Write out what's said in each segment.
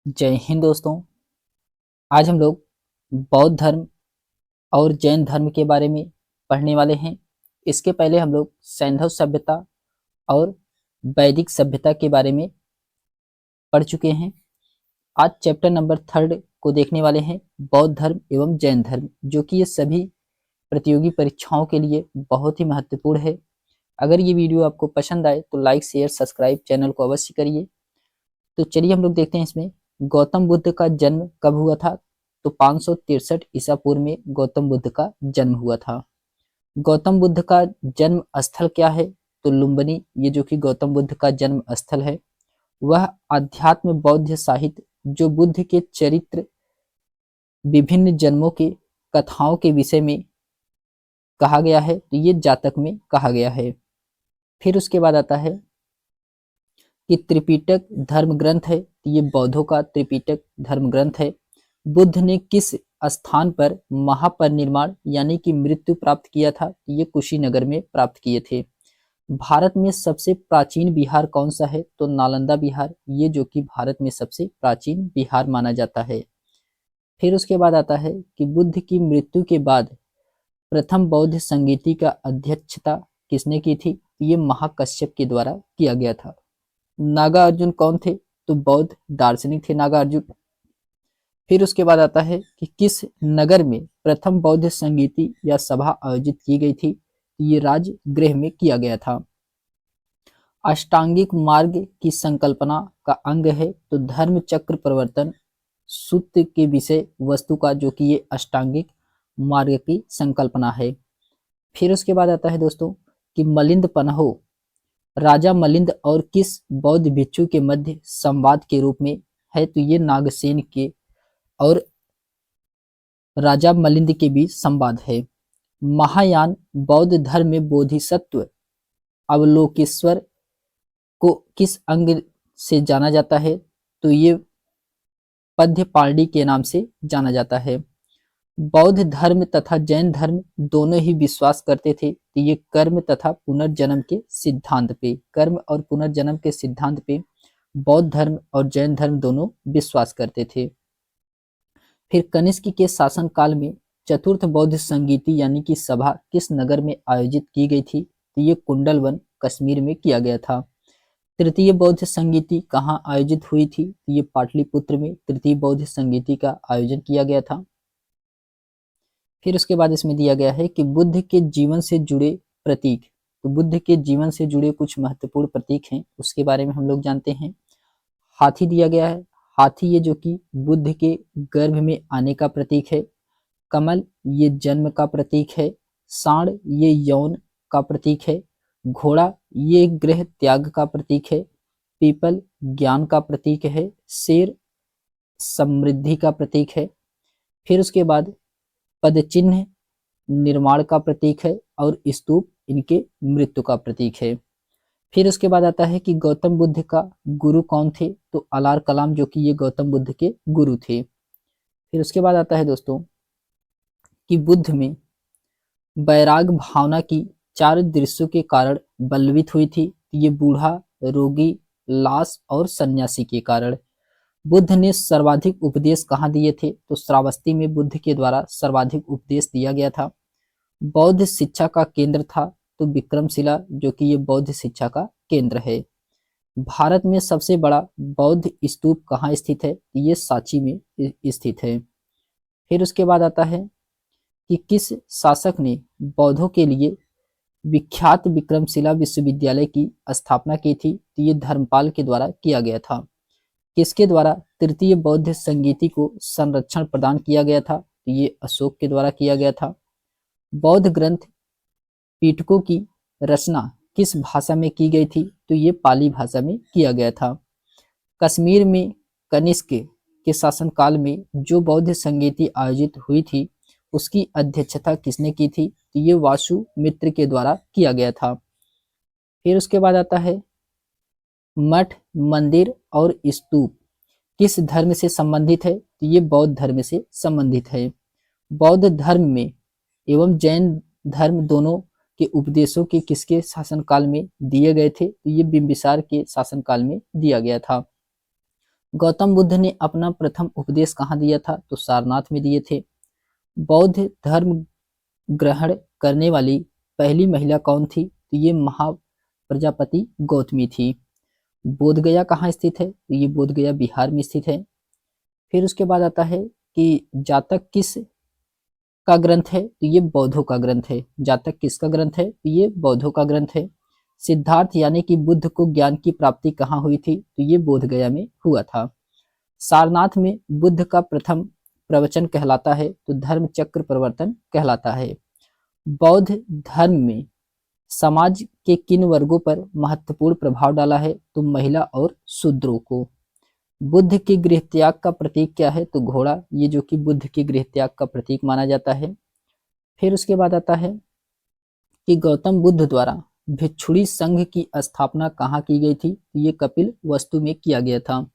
जय हिंद दोस्तों। आज हम लोग बौद्ध धर्म और जैन धर्म के बारे में पढ़ने वाले हैं। इसके पहले हम लोग सैंधव सभ्यता और वैदिक सभ्यता के बारे में पढ़ चुके हैं। आज चैप्टर नंबर 3 को देखने वाले हैं, बौद्ध धर्म एवं जैन धर्म, जो कि ये सभी प्रतियोगी परीक्षाओं के लिए बहुत ही महत्वपूर्ण है। अगर ये वीडियो आपको पसंद आए तो लाइक शेयर सब्सक्राइब चैनल को अवश्य करिए। तो चलिए हम लोग देखते हैं इसमें गौतम बुद्ध का जन्म कब हुआ था। तो 563 ईसा पूर्व में गौतम बुद्ध का जन्म हुआ था। गौतम बुद्ध का जन्म स्थल क्या है? तो लुम्बिनी, ये जो कि गौतम बुद्ध का जन्म स्थल है। वह आध्यात्म बौद्ध साहित्य जो बुद्ध के चरित्र, विभिन्न जन्मों के कथाओं के विषय में कहा गया है, तो ये जातक में कहा गया है। फिर उसके बाद आता है कि त्रिपिटक धर्म ग्रंथ है, तो ये बौद्धों का त्रिपिटक धर्म ग्रंथ है। बुद्ध ने किस स्थान पर महापरिनिर्वाण यानी कि मृत्यु प्राप्त किया था? ये कुशीनगर में प्राप्त किए थे। भारत में सबसे प्राचीन बिहार कौन सा है? तो नालंदा बिहार, ये जो कि भारत में सबसे प्राचीन बिहार माना जाता है। फिर उसके बाद आता है कि बुद्ध की मृत्यु के बाद प्रथम बौद्ध संगीति का अध्यक्षता किसने की थी? ये महाकश्यप के द्वारा किया गया था। नागार्जुन कौन थे? तो बौद्ध दार्शनिक थे नागार्जुन। फिर उसके बाद आता है कि किस नगर में प्रथम बौद्ध संगीति या सभा आयोजित की गई थी? ये राजगृह में किया गया था। अष्टांगिक मार्ग की संकल्पना का अंग है, तो धर्म चक्र प्रवर्तन सूत्र के विषय वस्तु का जो कि ये अष्टांगिक मार्ग की संकल्पना है। फिर उसके बाद आता है दोस्तों कि मलिंद पन्हो राजा मलिंद और किस बौद्ध भिक्षु के मध्य संवाद के रूप में है? तो ये नागसेन के और राजा मलिंद के बीच संवाद है। महायान बौद्ध धर्म में बोधिसत्व अवलोकेश्वर को किस अंग से जाना जाता है? तो ये पद्यपाणि के नाम से जाना जाता है। बौद्ध धर्म तथा जैन धर्म दोनों ही विश्वास करते थे कि ये कर्म तथा पुनर्जन्म के सिद्धांत पे, कर्म और पुनर्जन्म के सिद्धांत पे बौद्ध धर्म और जैन धर्म दोनों विश्वास करते थे। फिर कनिष्क के शासन काल में चतुर्थ बौद्ध संगीति यानी कि सभा किस नगर में आयोजित की गई थी? तो ये कुंडलवन कश्मीर में किया गया था। तृतीय बौद्ध संगीति कहाँ आयोजित हुई थी? तो ये पाटलिपुत्र में तृतीय बौद्ध संगीति का आयोजन किया गया था। फिर उसके बाद इसमें दिया गया है कि बुद्ध के जीवन से जुड़े प्रतीक। तो बुद्ध के जीवन से जुड़े कुछ महत्वपूर्ण प्रतीक हैं, उसके बारे में हम लोग जानते हैं। हाथी दिया गया है, हाथी ये जो कि बुद्ध के गर्भ में आने का प्रतीक है। कमल ये जन्म का प्रतीक है। सांड ये यौन का प्रतीक है। घोड़ा ये गृह त्याग का प्रतीक है। पीपल ज्ञान का प्रतीक है। शेर समृद्धि का प्रतीक है। फिर उसके बाद पदचिन्ह निर्माण का प्रतीक है और स्तूप इनके मृत्यु का प्रतीक है। फिर उसके बाद आता है कि गौतम बुद्ध का गुरु कौन थे? तो अलार कलाम जो कि ये गौतम बुद्ध के गुरु थे। फिर उसके बाद आता है दोस्तों कि बुद्ध में वैराग भावना की 4 दृश्यों के कारण बलवित हुई थी। ये बूढ़ा, रोगी, लाश और सन्यासी के कारण। बुद्ध ने सर्वाधिक उपदेश कहाँ दिए थे? तो श्रावस्ती में बुद्ध के द्वारा सर्वाधिक उपदेश दिया गया था। बौद्ध शिक्षा का केंद्र था, तो विक्रमशिला जो कि ये बौद्ध शिक्षा का केंद्र है। भारत में सबसे बड़ा बौद्ध स्तूप कहाँ स्थित है? ये सांची में स्थित है। फिर उसके बाद आता है कि किस शासक ने बौद्धों के लिए विख्यात विक्रमशिला विश्वविद्यालय की स्थापना की थी? तो ये धर्मपाल के द्वारा किया गया था। किसके द्वारा तृतीय बौद्ध संगीति को संरक्षण प्रदान किया गया था? तो ये अशोक के द्वारा किया गया था। बौद्ध ग्रंथ पिटकों की रचना किस भाषा में की गई थी? तो ये पाली भाषा में किया गया था। कश्मीर में कनिष्क के शासनकाल में जो बौद्ध संगीति आयोजित हुई थी उसकी अध्यक्षता किसने की थी? तो ये वासु मित्र के द्वारा किया गया था। फिर उसके बाद आता है मठ, मंदिर और स्तूप किस धर्म से संबंधित है? तो ये बौद्ध धर्म से संबंधित है। बौद्ध धर्म में एवं जैन धर्म दोनों के उपदेशों के किसके शासनकाल में दिए गए थे? तो ये बिंबिसार के शासनकाल में दिया गया था। गौतम बुद्ध ने अपना प्रथम उपदेश कहाँ दिया था? तो सारनाथ में दिए थे। बौद्ध धर्म ग्रहण करने वाली पहली महिला कौन थी? तो ये महाप्रजापति गौतमी थी। बोधगया कहाँ स्थित है? तो ये बोधगया बिहार में स्थित है। फिर उसके बाद आता है कि जातक किस का ग्रंथ है? तो ये बौद्धों का ग्रंथ है। जातक किसका ग्रंथ है? तो ये बौद्धों का ग्रंथ है। सिद्धार्थ यानी कि बुद्ध को ज्ञान की प्राप्ति कहाँ हुई थी? तो ये बोधगया में हुआ था। सारनाथ में बुद्ध का प्रथम प्रवचन कहलाता है तो धर्म चक्र प्रवर्तन कहलाता है। बौद्ध धर्म में समाज के किन वर्गों पर महत्वपूर्ण प्रभाव डाला है? तो महिला और शूद्रों को। बुद्ध के गृह त्याग का प्रतीक क्या है? तो घोड़ा, ये जो कि बुद्ध के गृह त्याग का प्रतीक माना जाता है। फिर उसके बाद आता है कि गौतम बुद्ध द्वारा भिक्षुणी संघ की स्थापना कहाँ की गई थी? ये कपिल वस्तु में किया गया था।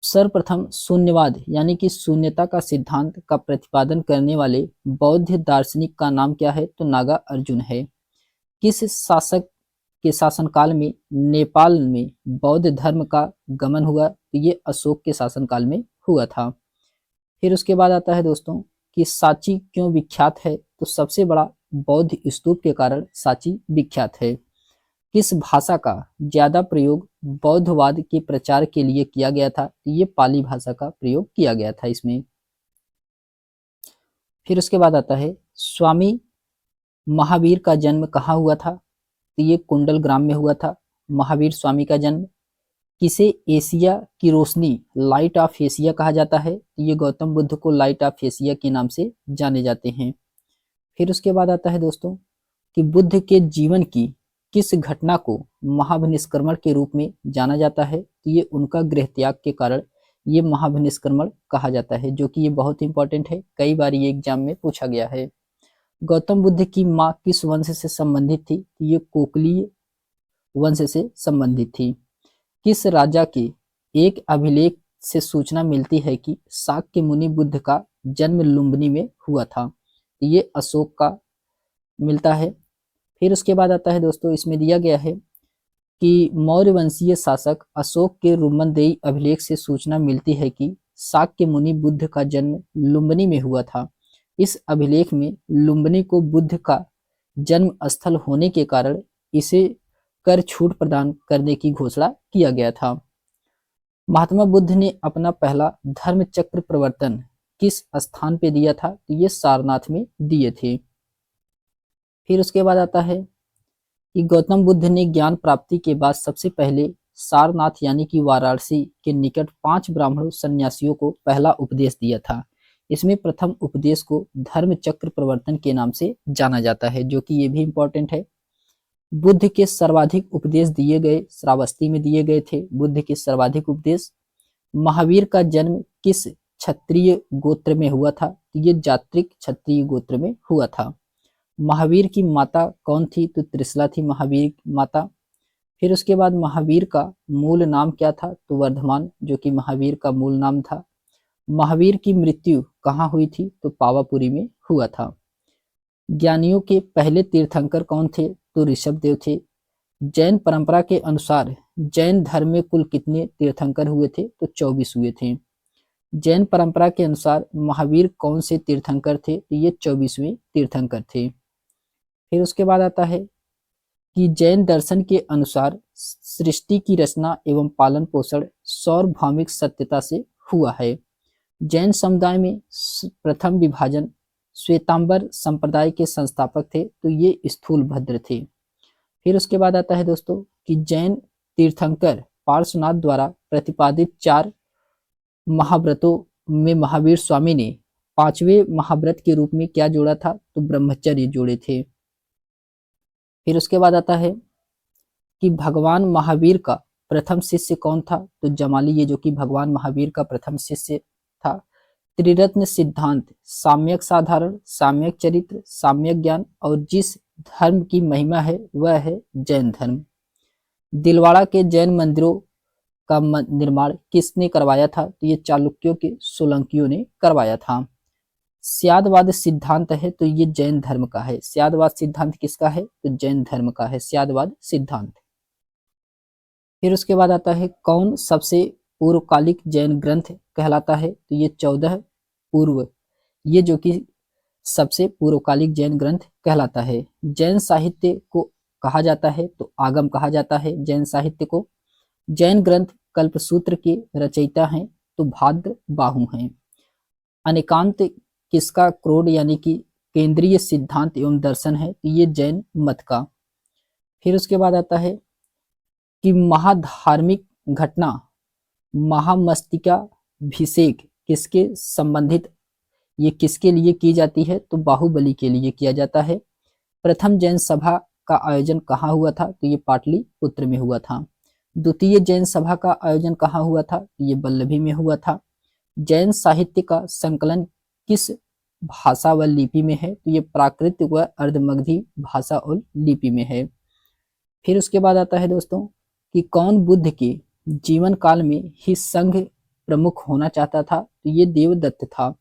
सर्वप्रथम शून्यवाद यानी कि शून्यता का सिद्धांत का प्रतिपादन करने वाले बौद्ध दार्शनिक का नाम क्या है? तो नागा अर्जुन है। किस शासक के शासनकाल में नेपाल में बौद्ध धर्म का गमन हुआ? तो ये अशोक के शासनकाल में हुआ था। फिर उसके बाद आता है दोस्तों कि सांची क्यों विख्यात है? तो सबसे बड़ा बौद्ध स्तूप के कारण सांची विख्यात है। किस भाषा का ज्यादा प्रयोग बौद्धवाद के प्रचार के लिए किया गया था? ये पाली भाषा का प्रयोग किया गया था इसमें। फिर उसके बाद आता है स्वामी महावीर का जन्म कहाँ हुआ था? तो ये कुंडल ग्राम में हुआ था। महावीर स्वामी का जन्म। किसे एशिया की रोशनी, लाइट ऑफ एशिया कहा जाता है? तो ये गौतम बुद्ध को लाइट ऑफ एशिया के नाम से जाने जाते हैं। फिर उसके बाद आता है दोस्तों कि बुद्ध के जीवन की किस घटना को महाभिनिष्क्रमण के रूप में जाना जाता है? तो ये उनका गृह त्याग के कारण ये महाभिनिष्क्रमण कहा जाता है, जो कि ये बहुत इंपॉर्टेंट है, कई बार ये एग्जाम में पूछा गया है। गौतम बुद्ध की माँ किस वंश से संबंधित थी? तो ये कोकलीय वंश से संबंधित थी। किस राजा के एक अभिलेख से सूचना मिलती है कि शाक्य मुनि बुद्ध का जन्म लुम्बिनी में हुआ था? ये अशोक का मिलता है। फिर उसके बाद आता है दोस्तों, इसमें दिया गया है कि मौर्य वंशीय शासक अशोक के रुमनदेही अभिलेख से सूचना मिलती है कि शाक्य मुनि बुद्ध का जन्म लुम्बिनी में हुआ था। इस अभिलेख में लुम्बिनी को बुद्ध का जन्म स्थल होने के कारण इसे कर छूट प्रदान करने की घोषणा किया गया था। महात्मा बुद्ध ने अपना पहला धर्म चक्र प्रवर्तन किस स्थान पे दिया था? तो ये सारनाथ में दिए थे। फिर उसके बाद आता है कि गौतम बुद्ध ने ज्ञान प्राप्ति के बाद सबसे पहले सारनाथ यानी कि वाराणसी के निकट 5 ब्राह्मणों सन्यासियों को पहला उपदेश दिया था। इसमें प्रथम उपदेश को धर्म चक्र प्रवर्तन के नाम से जाना जाता है, जो कि ये भी इंपॉर्टेंट है। बुद्ध के सर्वाधिक उपदेश दिए गए श्रावस्ती में दिए गए थे। बुद्ध के सर्वाधिक उपदेश। महावीर का जन्म किस क्षत्रिय गोत्र में हुआ था? तो ये जात्रिक क्षत्रिय गोत्र में हुआ था। महावीर की माता कौन थी? तो त्रिशला थी महावीर माता। फिर उसके बाद महावीर का मूल नाम क्या था? तो वर्धमान, जो कि महावीर का मूल नाम था। महावीर की मृत्यु कहाँ हुई थी? तो पावापुरी में हुआ था। ज्ञानियों के पहले तीर्थंकर कौन थे? तो ऋषभदेव थे। जैन परंपरा के अनुसार जैन धर्म में कुल कितने तीर्थंकर हुए थे? तो 24 हुए थे। जैन परंपरा के अनुसार महावीर कौन से तीर्थंकर थे? तो ये 24वें तीर्थंकर थे। फिर उसके बाद आता है कि जैन दर्शन के अनुसार सृष्टि की रचना एवं पालन पोषण सार्वभौमिक सत्यता से हुआ है। जैन समुदाय में प्रथम विभाजन श्वेतांबर संप्रदाय के संस्थापक थे, तो ये स्थूलभद्र थे। फिर उसके बाद आता है दोस्तों कि जैन तीर्थंकर पार्श्वनाथ द्वारा प्रतिपादित 4 महाव्रतों में महावीर स्वामी ने 5वें महाव्रत के रूप में क्या जोड़ा था? तो ब्रह्मचर्य जोड़े थे। फिर उसके बाद आता है कि भगवान महावीर का प्रथम शिष्य कौन था? तो जमाली, ये जो कि भगवान महावीर का प्रथम शिष्य था। त्रिरत्न सिद्धांत साम्यक साधारण, साम्यक चरित्र, साम्यक ज्ञान और जिस धर्म की महिमा है वह है जैन धर्म। दिलवाड़ा के जैन मंदिरों का निर्माण किसने करवाया था? तो ये चालुक्यों के सोलंकियों ने करवाया था। स्यादवाद सिद्धांत है तो ये जैन धर्म का है। स्यादवाद सिद्धांत किसका है? तो जैन धर्म का है स्यादवाद सिद्धांत। फिर उसके बाद आता है कौन सबसे पूर्वकालिक जैन ग्रंथ कहलाता है? तो ये 14 पूर्व, ये जो कि सबसे पूर्वकालिक जैन ग्रंथ कहलाता है। जैन साहित्य को कहा जाता है तो आगम कहा जाता है जैन साहित्य को। जैन ग्रंथ कल्पसूत्र के रचयिता हैं तो भाद्र बाहु हैं। अनेकांत किसका क्रोड यानी कि केंद्रीय सिद्धांत एवं दर्शन है? तो ये जैन मत का। फिर उसके बाद आता है कि महाधार्मिक घटना महामस्तकाभिषेक किसके संबंधित, ये किसके लिए की जाती है? तो बाहुबली के लिए किया जाता है। प्रथम जैन सभा का आयोजन कहाँ हुआ था? तो ये पाटलिपुत्र में हुआ था। द्वितीय जैन सभा का आयोजन कहाँ हुआ था? तो ये वल्लभी में हुआ था। जैन साहित्य का संकलन किस भाषा व लिपि में है? तो ये प्राकृत व अर्धमगधी भाषा और लिपि में है। फिर उसके बाद आता है दोस्तों कि कौन बुद्ध के जीवन काल में ही संघ प्रमुख होना चाहता था? तो ये देवदत्त था।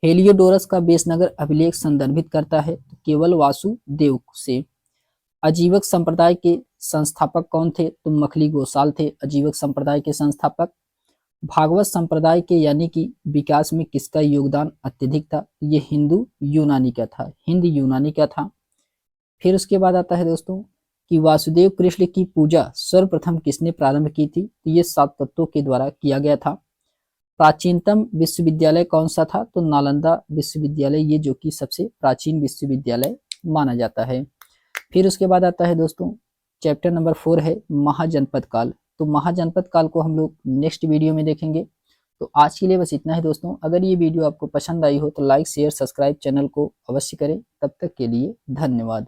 हेलियोडोरस का बेसनगर अभिलेख संदर्भित करता है तो केवल वासुदेव से। अजीवक संप्रदाय के संस्थापक कौन थे? तो मखली गोसाल थे अजीवक संप्रदाय के संस्थापक। भागवत संप्रदाय के यानी कि विकास में किसका योगदान अत्यधिक था? ये हिंदू यूनानी का था, हिंद यूनानी का था। फिर उसके बाद आता है दोस्तों कि वासुदेव कृष्ण की पूजा सर्वप्रथम किसने प्रारंभ की थी? तो ये 7 तत्वों के द्वारा किया गया था। प्राचीनतम विश्वविद्यालय कौन सा था? तो नालंदा विश्वविद्यालय, ये जो कि सबसे प्राचीन विश्वविद्यालय माना जाता है। फिर उसके बाद आता है दोस्तों चैप्टर नंबर 4 है महाजनपद काल। तो महाजनपद काल को हम लोग नेक्स्ट वीडियो में देखेंगे। तो आज के लिए बस इतना ही दोस्तों। अगर ये वीडियो आपको पसंद आई हो तो लाइक शेयर सब्सक्राइब चैनल को अवश्य करें। तब तक के लिए धन्यवाद।